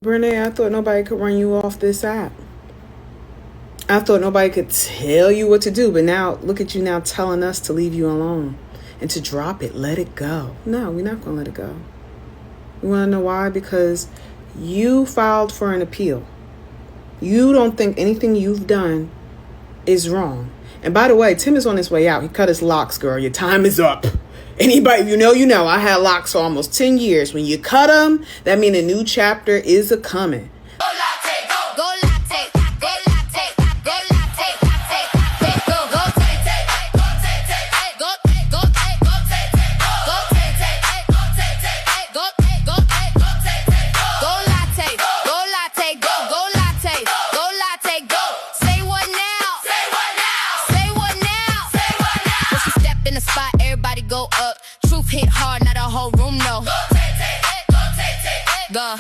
Brenay, I thought nobody could run you off this app. I thought nobody could tell you what to do, but now look at you now telling us to leave you alone and to drop it, let it go. No, we're not going to let it go. You want to know why? Because you filed for an appeal. You don't think anything you've done is wrong. And by the way, Tim is on his way out. He cut his locks, girl. Your time is up. Anybody, you know. I had locks for almost 10 years. When you cut them, that means a new chapter is a-coming. Go latte, go latte, go latte, go latte, latte, go go take, go take, go go take, go take, go take, go take, go go go take, go latte, go latte, go go latte, go latte, go. Say what now? Say what now? Say what now? Say what now? When she step in the spot, everybody go up. Truth hit hard, not a whole room know. Go take, go take, go.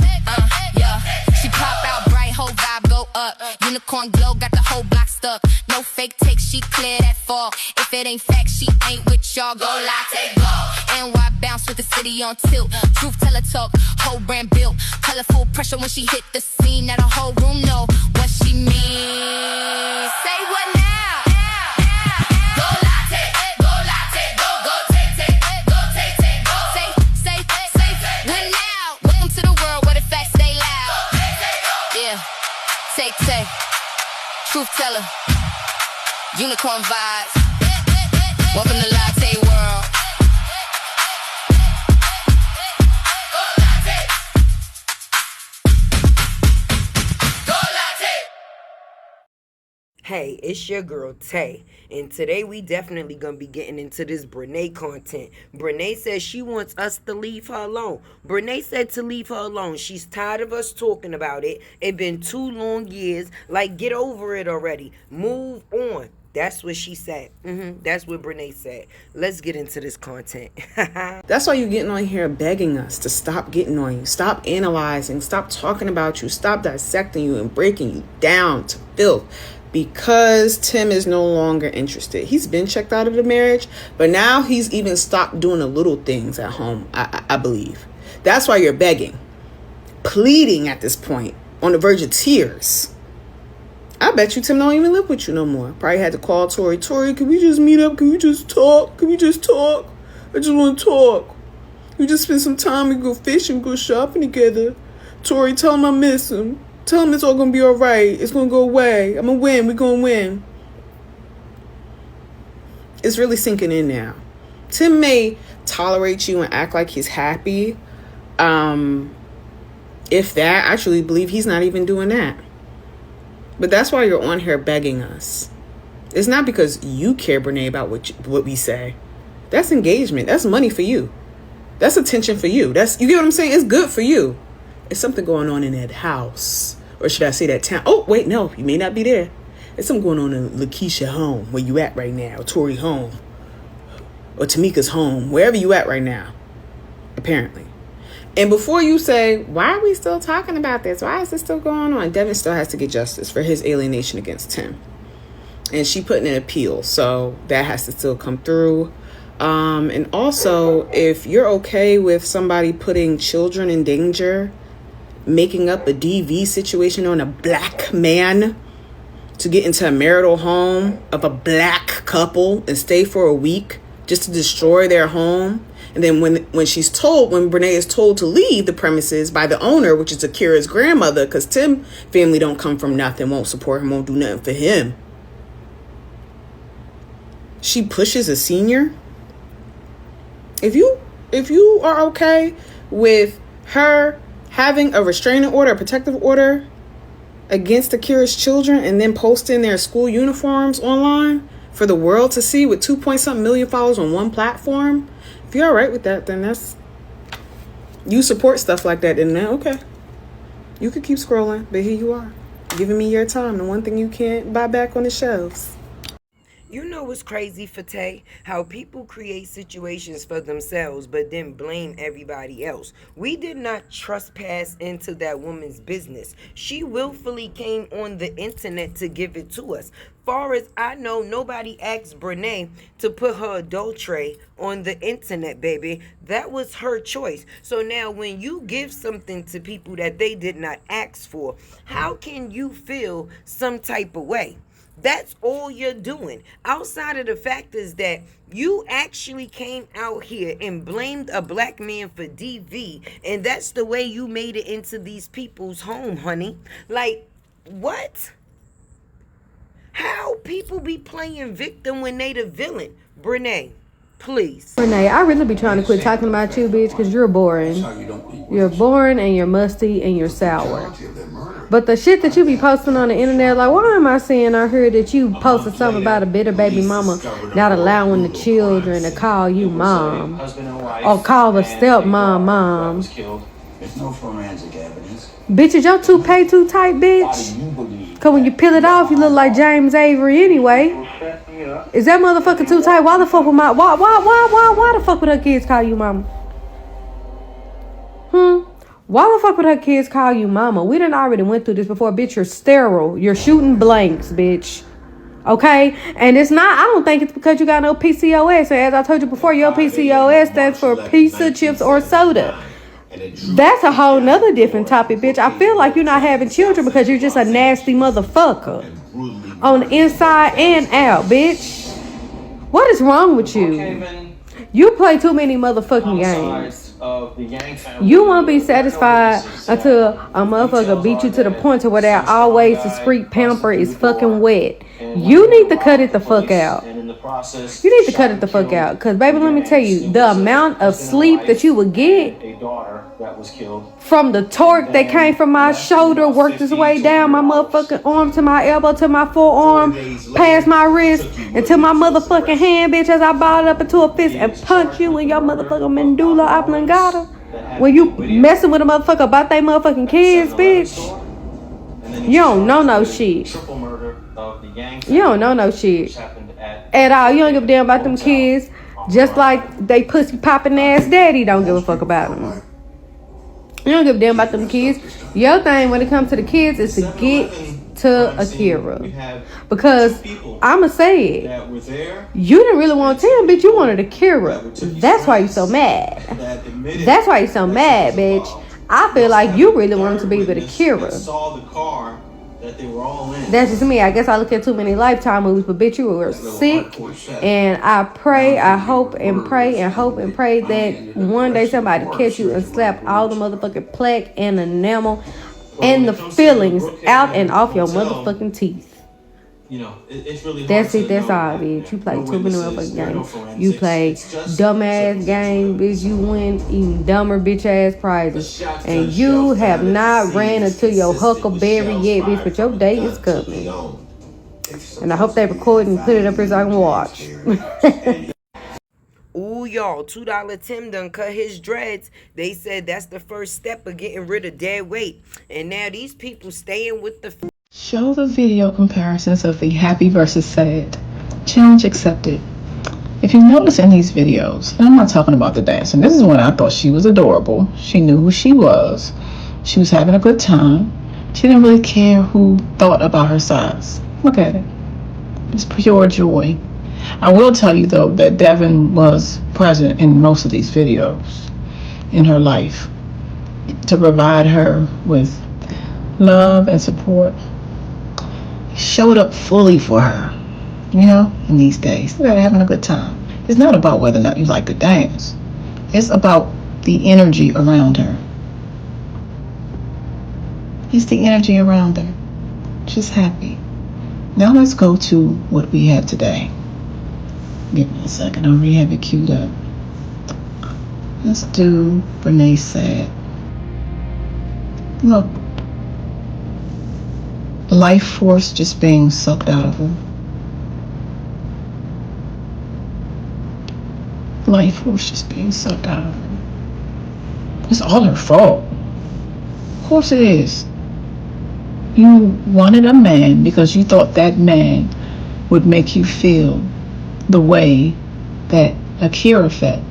Yeah. She pop out bright, whole vibe go up. Unicorn glow, got the whole block stuck. No fake takes, she clear that fog. If it ain't fact, she ain't with y'all. Go latte, go. NY bounce with the city on tilt. Truth teller talk, whole brand built. Colorful pressure when she hit the scene. Now the whole room know what she means. Say what now? Go latte, go latte, go go take, go take, go say what now? Welcome to the world where the facts stay loud. Yeah, take, truth teller, unicorn vibes. Welcome to Latte World. Go latte, go latte. Hey, it's your girl Tay, and today we definitely gonna be getting into this Brenay content. Brenay says she wants us to leave her alone. Brenay said to leave her alone. She's tired of us talking about it. It's been 2 long years. Like, get over it already. Move on. That's what she said. That's what Brenay said. Let's get into this content. That's why you're getting on here begging us to stop getting on you, stop analyzing, stop talking about you, stop dissecting you and breaking you down to filth. Because Tim is no longer interested. He's been checked out of the marriage, but now he's even stopped doing the little things at home, I believe. That's why you're begging, pleading at this point, on the verge of tears. I bet you Tim don't even live with you no more. Probably had to call Tori. Tori, can we just meet up? Can we just talk? Can we just talk? I just want to talk. We just spend some time. We go fishing, go shopping together. Tori, tell him I miss him. Tell him it's all going to be all right. It's going to go away. I'm going to win. We're going to win. It's really sinking in now. Tim may tolerate you and act like he's happy. If that, I actually believe he's not even doing that. But that's why you're on here begging us. It's not because you care, Brenay, about what we say. That's engagement. That's money for you. That's attention for you. You get what I'm saying? It's good for you. It's something going on in that house. Or should I say that town? Oh, wait, no. You may not be there. There's something going on in Lakeisha home, where you at right now. Or Tori home. Or Tamika's home. Wherever you at right now. Apparently. And before you say, why are we still talking about this? Why is this still going on? Devin still has to get justice for his alienation against Tim. And she put in an appeal. So that has to still come through. And also, if you're okay with somebody putting children in danger, making up a DV situation on a black man to get into a marital home of a black couple and stay for a week just to destroy their home. And then when Brenay is told to leave the premises by the owner, which is Akira's grandmother, because Tim family don't come from nothing, won't support him, won't do nothing for him. She pushes a senior. If you are okay with her having a restraining order, a protective order against Akira's children, and then posting their school uniforms online for the world to see with 2-point-something million followers on one platform, if you're all right with that, then you support stuff like that, then okay. You could keep scrolling, but here you are, giving me your time, the one thing you can't buy back on the shelves. You know what's crazy, Fateh? How people create situations for themselves but then blame everybody else. We did not trespass into that woman's business. She willfully came on the internet to give it to us. Far as I know, nobody asked Brenay to put her adult tray on the internet, baby. That was her choice. So now when you give something to people that they did not ask for, how can you feel some type of way? That's all you're doing. Outside of the fact is that you actually came out here and blamed a black man for DV, and that's the way you made it into these people's home, honey. Like, what? How people be playing victim when they the villain? Brenay, please. Brenay, I really be trying to quit talking about you, bitch, because you're boring. You're boring and you're musty and you're sour. But the shit that you be posting on the internet, like, why am I seeing or heard that you posted something about a bitter baby mama not allowing the children to call you mom or call the stepmom mom? There's no forensic evidence. Bitch, is your toupee too tight, bitch? Because when you peel it off, you look like James Avery anyway. Is that motherfucker too tight? Why the fuck would why the fuck would her kids call you mama? Why the fuck would her kids call you mama? We done already went through this before, bitch. You're sterile. You're shooting blanks, bitch. Okay? And it's not, I don't think it's because you got no PCOS. As I told you before, your PCOS stands for pizza, chips, or soda. That's a whole nother different topic, bitch. I feel like you're not having children because you're just a nasty motherfucker. On the inside and out, bitch. What is wrong with you? You play too many motherfucking games. You won't be satisfied until a motherfucker beat you to the point to where that always discreet pamper is fucking wet. You need to cut it the fuck out. You need to cut it the fuck out. Because, baby, let me tell you, the amount of sleep that you would get from the torque that came from my shoulder, worked its way down my motherfucking arm to my elbow to my forearm, past my wrist, and to my motherfucking hand, bitch, as I ball it up into a fist and punch you in your motherfucking medulla oblongata. When you messing with a motherfucker about they motherfucking kids, bitch, you don't know no shit. You don't know no shit at all. You don't give a damn about them kids, just like they pussy popping ass daddy don't give a fuck about them. You don't give a damn about them kids. Your thing when it comes to the kids is to get to Akira. Because I'ma say it, you didn't really want Tim, bitch. You wanted Akira. That's why you so mad. That's why you so mad, bitch. I feel like you really wanted to be with Akira. That's just me. I guess I look at too many Lifetime movies, but bitch, you were sick. And I pray, I hope and pray and hope and pray that one day somebody catch you and slap all the motherfucking plaque and enamel and the fillings out and off your motherfucking teeth. You know, it's really hard. That's it. That's all, bitch. You play too many motherfucking games. You play dumbass game, bitch. You win even dumber bitch ass prizes, and you have not ran until your Huckleberry yet, bitch. But your day is coming, and I hope they record and put it up here so I can watch. Ooh, y'all, $2 Tim done cut his dreads. They said that's the first step of getting rid of dead weight, and now these people staying with the. Show the video comparisons of the happy versus sad. Challenge accepted. If you notice in these videos, and I'm not talking about the dancing, this is when I thought she was adorable. She knew who she was. She was having a good time. She didn't really care who thought about her size. Look at it. It's pure joy. I will tell you, though, that Devin was present in most of these videos in her life to provide her with love and support. Showed up fully for her, you know, in these days. They're having a good time. It's not about whether or not you like to dance. It's about the energy around her. It's the energy around her. She's happy. Now let's go to what we had today. Give me a second. I already have it queued up. Let's do Brenay said. Look. Life force just being sucked out of her. Life force just being sucked out of her. It's all her fault. Of course it is. You wanted a man because you thought that man would make you feel the way that Akira felt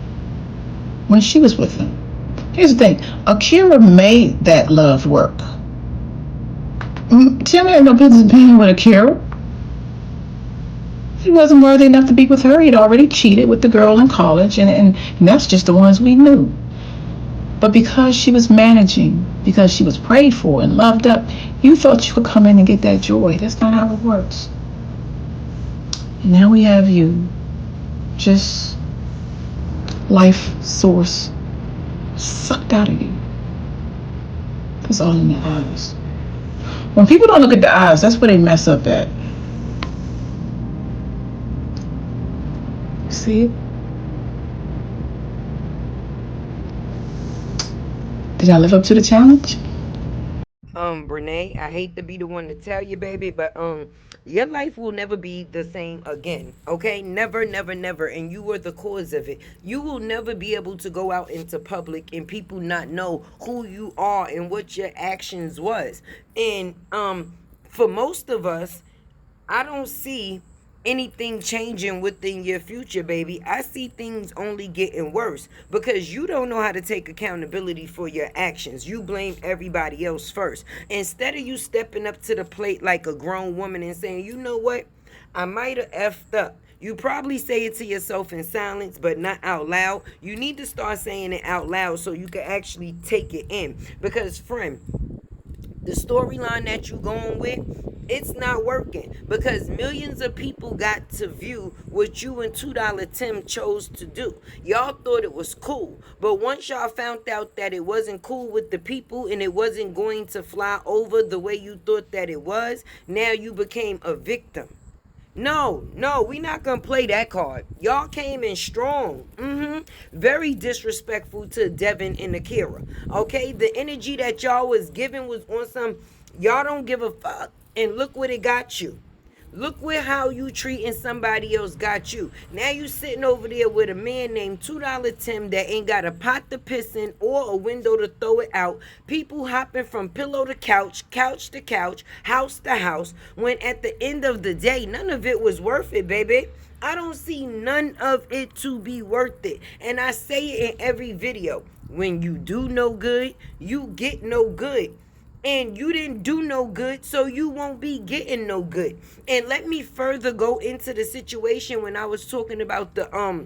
when she was with him. Here's the thing. Akira made that love work. Tim had no business being with Akira. He wasn't worthy enough to be with her. He'd already cheated with the girl in college, and that's just the ones we knew. But because she was managing, because she was prayed for and loved up, you thought you could come in and get that joy. That's not how it works. And now we have you, just life source sucked out of you. That's all in the eyes. When people don't look at the eyes, that's where they mess up at. See it? Did I live up to the challenge? Brenay, I hate to be the one to tell you, baby, but your life will never be the same again. Okay? Never, never, never. And you were the cause of it. You will never be able to go out into public and people not know who you are and what your actions was. And for most of us, I don't see anything changing within your future, baby. I see things only getting worse because you don't know how to take accountability for your actions. You blame everybody else first. Instead of you stepping up to the plate like a grown woman and saying, you know what? I might have effed up. You probably say it to yourself in silence, but not out loud. You need to start saying it out loud so you can actually take it in. Because, friend, the storyline that you going with, it's not working because millions of people got to view what you and $2 Tim chose to do. Y'all thought it was cool, but once y'all found out that it wasn't cool with the people and it wasn't going to fly over the way you thought that it was, now you became a victim. No, we not gonna play that card. Y'all came in strong. Very disrespectful to Devin and Akira. Okay, the energy that y'all was giving was on some, y'all don't give a fuck. And look what it got you. Look where how you treating somebody else got you. Now you sitting over there with a man named $2 Tim that ain't got a pot to piss in or a window to throw it out. People hopping from pillow to couch, couch to couch, house to house. When at the end of the day, none of it was worth it, baby. I don't see none of it to be worth it. And I say it in every video. When you do no good, you get no good. And you didn't do no good, so you won't be getting no good. And let me further go into the situation when I was talking about the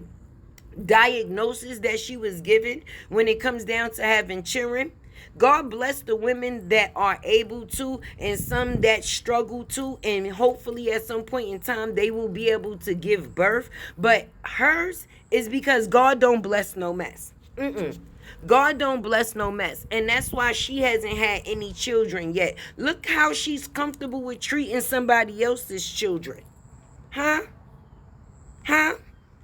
diagnosis that she was given when it comes down to having children. God bless the women that are able to and some that struggle to, and hopefully at some point in time they will be able to give birth. But hers is because God don't bless no mess. God don't bless no mess. And that's why she hasn't had any children yet. Look how she's comfortable with treating somebody else's children. Huh? I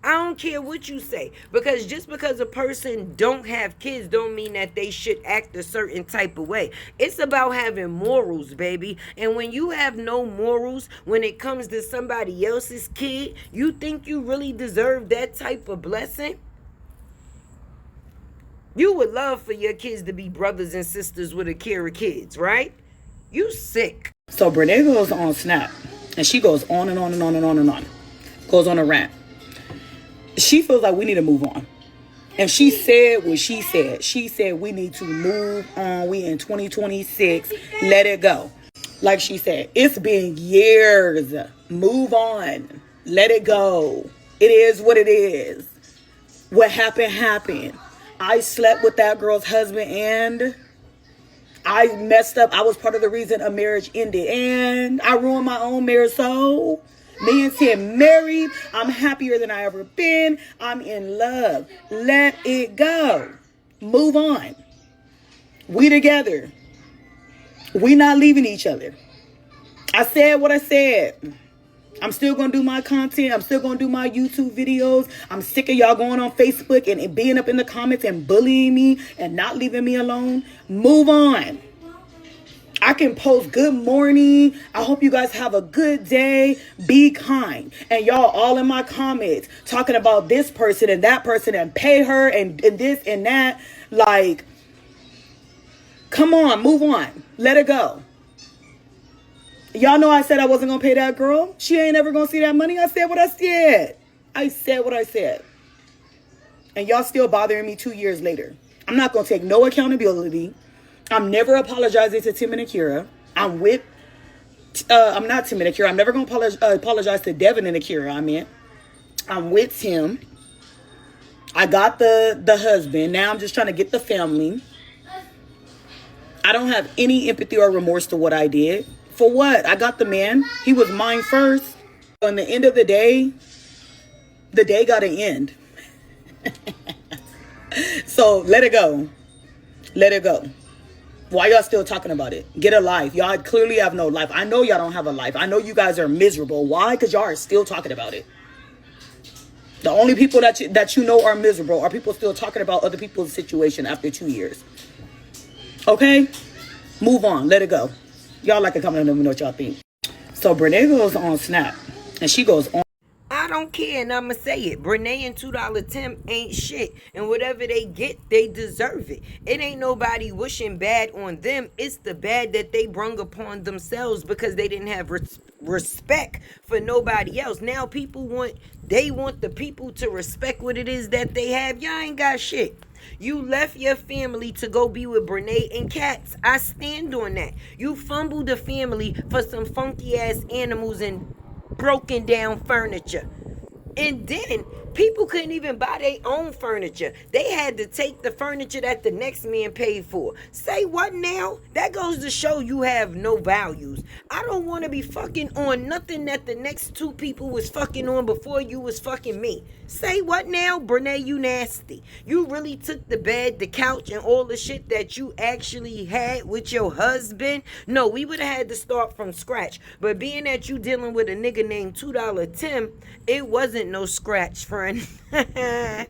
don't care what you say. Because just because a person don't have kids don't mean that they should act a certain type of way. It's about having morals, baby. And when you have no morals when it comes to somebody else's kid, you think you really deserve that type of blessing? You would love for your kids to be brothers and sisters with Akira kids, right? You sick. So Brenay goes on Snap, and she goes on and on and on and on and on. Goes on a rant. She feels like we need to move on. And she said what she said. She said we need to move on. We in 2026. Let it go. Like she said, it's been years. Move on. Let it go. It is what it is. What happened, happened. I slept with that girl's husband and I messed up. I was part of the reason a marriage ended. And I ruined my own marriage. So me and Tim married. I'm happier than I ever been. I'm in love. Let it go. Move on. We together. We not leaving each other. I said what I said. I'm still going to do my content. I'm still going to do my YouTube videos. I'm sick of y'all going on Facebook and being up in the comments and bullying me and not leaving me alone. Move on. I can post good morning. I hope you guys have a good day. Be kind. And y'all all in my comments talking about this person and that person and pay her and this and that. Like, come on, move on. Let it go. Y'all know I said I wasn't going to pay that girl. She ain't ever going to see that money. I said what I said. I said what I said. And y'all still bothering me 2 years later. I'm not going to take no accountability. I'm never apologizing to Tim and Akira. I'm not Tim and Akira. I'm never going to apologize to Devin and Akira. I'm with Tim. I got the husband. Now I'm just trying to get the family. I don't have any empathy or remorse to what I did. For what? I got the man. He was mine first. On the end of the day got to end. So let it go. Let it go. Why y'all still talking about it? Get a life. Y'all clearly have no life. I know y'all don't have a life. I know you guys are miserable. Why? Because y'all are still talking about it. The only people that you know are miserable are people still talking about other people's situation after 2 years. Okay? Move on. Let it go. Y'all like to comment and let me know what y'all think. So Brenay goes on Snap. And she goes on. I don't care, and I'ma say it. Brenay and $2 Tim ain't shit. And whatever they get, they deserve it. It ain't nobody wishing bad on them. It's the bad that they brung upon themselves because they didn't have respect for nobody else. Now people want the people to respect what it is that they have. Y'all ain't got shit. You left your family to go be with Brenay and cats. I stand on that. You fumbled the family for some funky ass animals and broken down furniture. And then people couldn't even buy their own furniture. They had to take the furniture that the next man paid for. Say what now? That goes to show you have no values. I don't want to be fucking on nothing that the next two people was fucking on before you was fucking me. Say what now? Brenay, you nasty. You really took the bed, the couch, and all the shit that you actually had with your husband? No, we would have had to start from scratch. But being that you dealing with a nigga named $2 Tim, it wasn't no scratch, friend.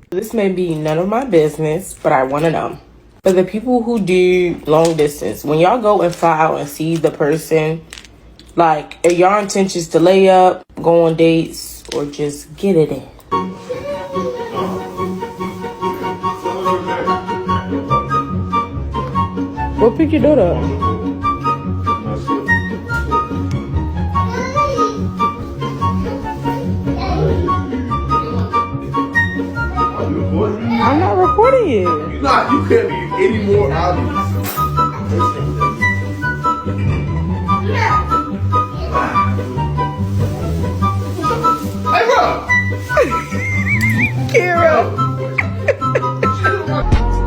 This may be none of my business, but I want to know. For the people who do long distance, when y'all go and fly out and see the person, like, are y'all intentions to lay up, go on dates, or just get it in? Go pick your daughter up. I'm not recording you. You're not. You can't be any more obvious. Hey, bro. Kira.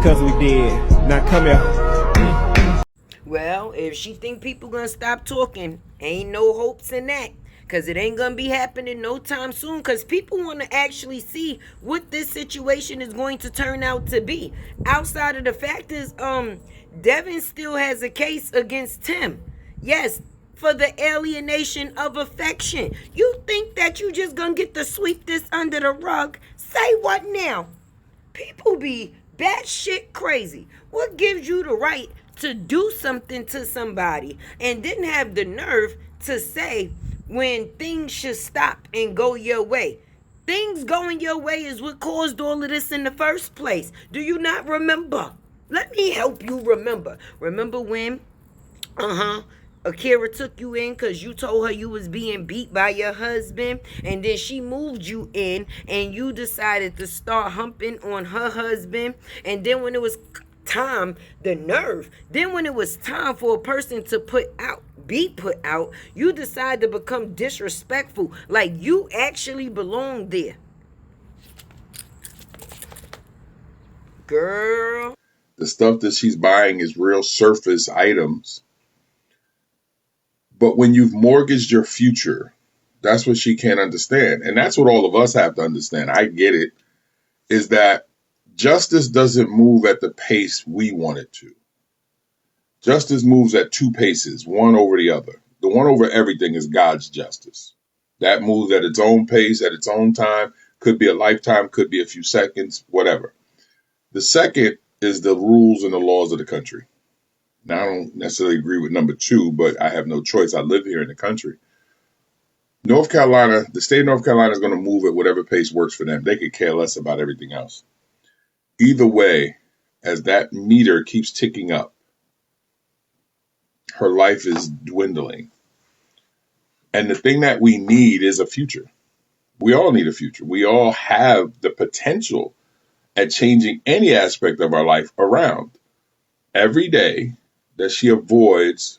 Cause we did. Now come here. Well, if she think people gonna stop talking, ain't no hopes in that. Cause it ain't gonna be happening no time soon. Cause people wanna actually see what this situation is going to turn out to be. Outside of the fact is, Devin still has a case against Tim. Yes, for the alienation of affection. You think that you just gonna get to sweep this under the rug? Say what now? People be batshit crazy. What gives you the right to do something to somebody and didn't have the nerve to say when things should stop and go your way? Things going your way is what caused all of this in the first place. Do you not remember? Let me help you remember. Remember when Akira took you in because you told her you was being beat by your husband, and then she moved you in and you decided to start humping on her husband, and then when it was time, the nerve, then when it was time for a person to be put out, you decide to become disrespectful, like you actually belong there. Girl. The stuff that she's buying is real surface items. But when you've mortgaged your future, that's what she can't understand. And that's what all of us have to understand. I get it. Is that justice doesn't move at the pace we want it to. Justice moves at two paces, one over the other. The one over everything is God's justice. That moves at its own pace, at its own time. Could be a lifetime, could be a few seconds, whatever. The second is the rules and the laws of the country. Now, I don't necessarily agree with number two, but I have no choice. I live here in the country. North Carolina, the state of North Carolina is going to move at whatever pace works for them. They could care less about everything else. Either way, as that meter keeps ticking up, her life is dwindling. And the thing that we need is a future. We all need a future. We all have the potential at changing any aspect of our life around. Every day that she avoids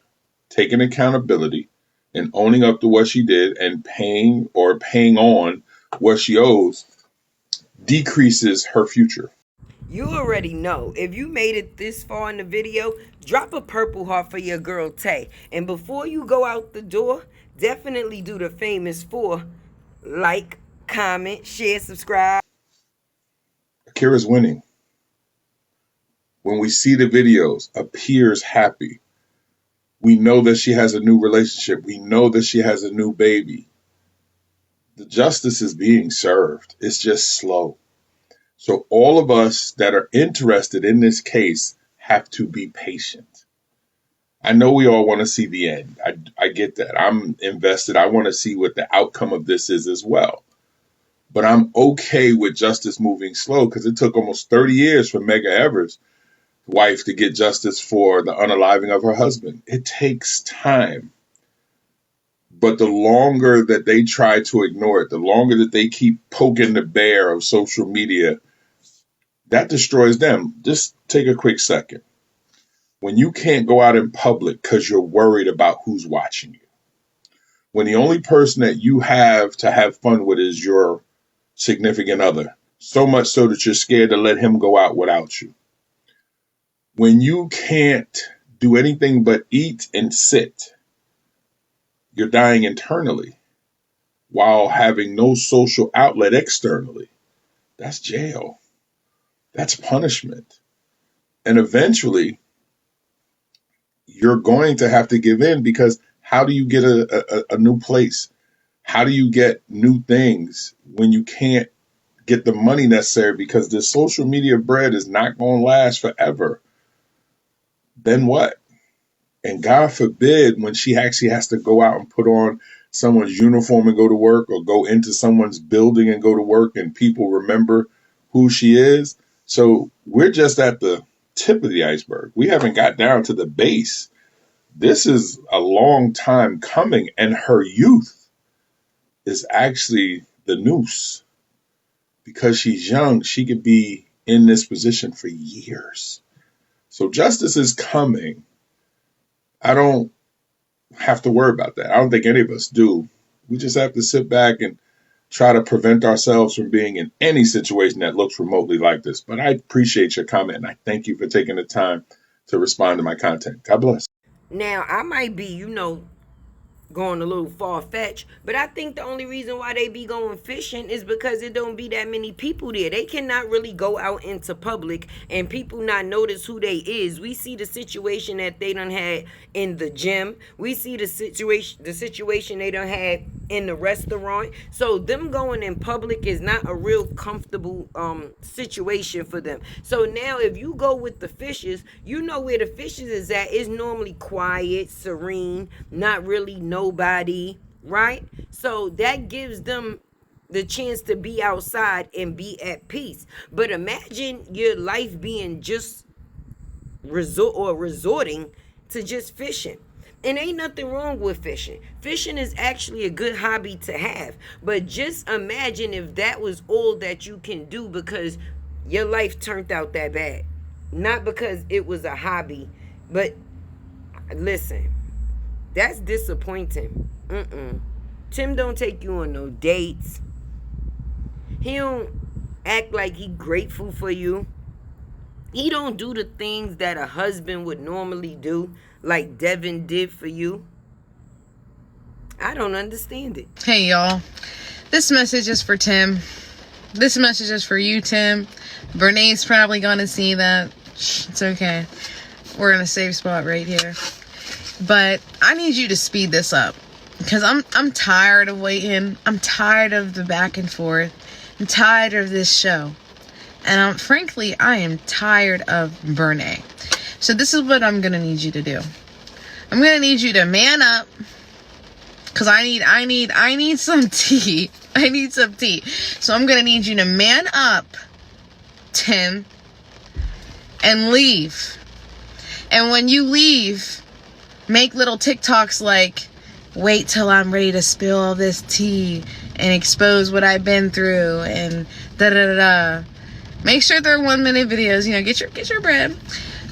taking accountability and owning up to what she did and paying on what she owes decreases her future. You already know. If you made it this far in the video, drop a purple heart for your girl Tay. And before you go out the door, definitely do the famous 4. Like, comment, share, subscribe. Akira's winning. When we see the videos, appears happy. We know that she has a new relationship. We know that she has a new baby. The justice is being served. It's just slow. So all of us that are interested in this case have to be patient. I know we all want to see the end. I get that. I'm invested. I want to see what the outcome of this is as well. But I'm okay with justice moving slow because it took almost 30 years for Medgar Evers' wife to get justice for the unaliving of her husband. It takes time. But the longer that they try to ignore it, the longer that they keep poking the bear of social media, that destroys them. Just take a quick second. When you can't go out in public because you're worried about who's watching you, when the only person that you have to have fun with is your significant other, so much so that you're scared to let him go out without you, when you can't do anything but eat and sit, you're dying internally while having no social outlet externally. That's jail. That's punishment. And eventually, you're going to have to give in because how do you get a new place? How do you get new things when you can't get the money necessary because the social media bread is not going to last forever? Then what? And God forbid when she actually has to go out and put on someone's uniform and go to work, or go into someone's building and go to work, and people remember who she is. So we're just at the tip of the iceberg. We haven't got down to the base. This is a long time coming, and her youth is actually the noose. Because she's young, she could be in this position for years. So justice is coming. I don't have to worry about that. I don't think any of us do. We just have to sit back and try to prevent ourselves from being in any situation that looks remotely like this. But I appreciate your comment, and I thank you for taking the time to respond to my content. God bless. Now, I might be, going a little far-fetched, but I think the only reason why they be going fishing is because it don't be that many people there. They cannot really go out into public and people not notice who they is. We see the situation that they done had in the gym. We see the situation they done had in the restaurant. So them going in public is not a real comfortable situation for them. So now if you go with the fishes, you know where the fishes is at. It's normally quiet, serene, not really nobody, right? So that gives them the chance to be outside and be at peace. But imagine your life being just resorting to just fishing. And ain't nothing wrong with fishing. Fishing is actually a good hobby to have. But just imagine if that was all that you can do because your life turned out that bad. Not because it was a hobby, but listen, that's disappointing. Tim don't take you on no dates. He don't act like he grateful for you. He don't do the things that a husband would normally do, like Devin did for you. I don't understand it. Hey, y'all. This message is for Tim. This message is for you, Tim. Brenay's probably going to see that. It's okay. We're in a safe spot right here. But I need you to speed this up. Because I'm tired of waiting. I'm tired of the back and forth. I'm tired of this show. And frankly, I am tired of Brenay. So this is what I'm going to need you to do. I'm going to need you to man up. Because I need some tea. I need some tea. So I'm going to need you to man up, Tim, and leave. And when you leave, make little TikToks like, wait till I'm ready to spill all this tea and expose what I've been through and da-da-da-da. Make sure they're 1 minute videos, you know, get your bread.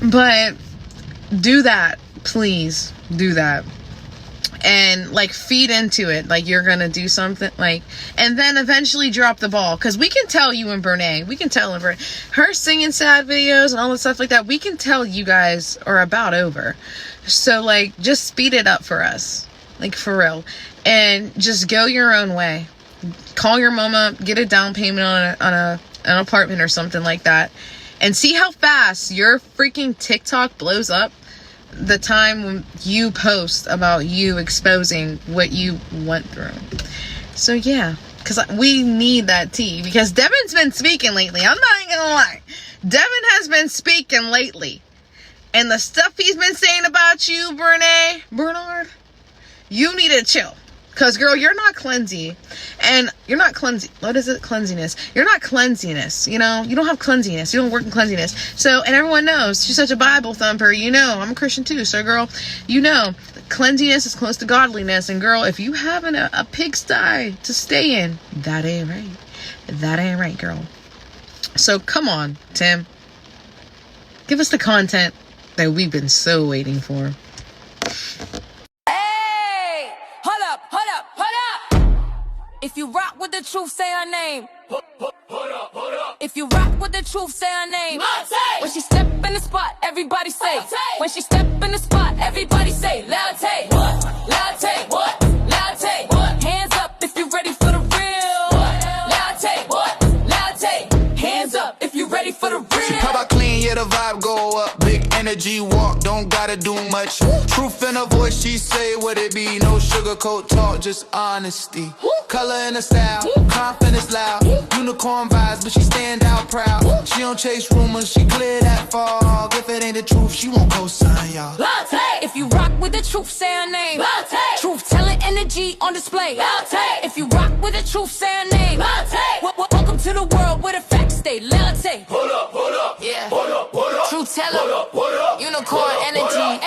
But do that, please do that. And like feed into it, like you're gonna do something, like, and then eventually drop the ball, because we can tell you and Brenay, we can tell her singing sad videos and all the stuff like that, we can tell you guys are about over. So like just speed it up for us, like for real, and just go your own way. Call your mama, get a down payment on an apartment or something like that, and see how fast your freaking TikTok blows up the time when you post about you exposing what you went through. So yeah, because we need that tea, because Devin's been speaking lately. I'm not even gonna lie, Devin has been speaking lately, and the stuff he's been saying about you, Bernard, you need to chill. Because, girl, you're not cleansy. And you're not cleansy. What is it? Cleansiness. You're not cleansiness. You know? You don't have cleansiness. You don't work in cleansiness. So, and everyone knows. She's such a Bible thumper. You know. I'm a Christian too. So, girl, you know. Cleansiness is close to godliness. And, girl, if you having a pigsty to stay in, that ain't right. That ain't right, girl. So, come on, Tim. Give us the content that we've been so waiting for. If you rock with the truth, say her name. Hold up. If you rock with the truth, say her name. Latte. When she step in the spot, everybody say. Latte. When she step in the spot, everybody say. Latte. What? Latte. What? Latte. What? Hands up if you ready for the real. What? Latte. What? Latte. Hands up if you ready for the real. How about clean, yeah, the vibe go up. Big energy walk, don't gotta do much. Truth in her voice, she say what it be. No sugarcoat talk, just honesty. Color in the style, confidence loud. Unicorn vibes, but she stand out proud. She don't chase rumors, she clear that fog. If it ain't the truth, she won't co-sign, y'all. Latte. If you rock with the truth, say her name. Latte. Truth telling energy on display. Latte. If you rock with the truth, say her name. Latte. Welcome to the world where the facts stay. Latte. Hold up. Yeah. Hold up. Truth teller. Unicorn energy.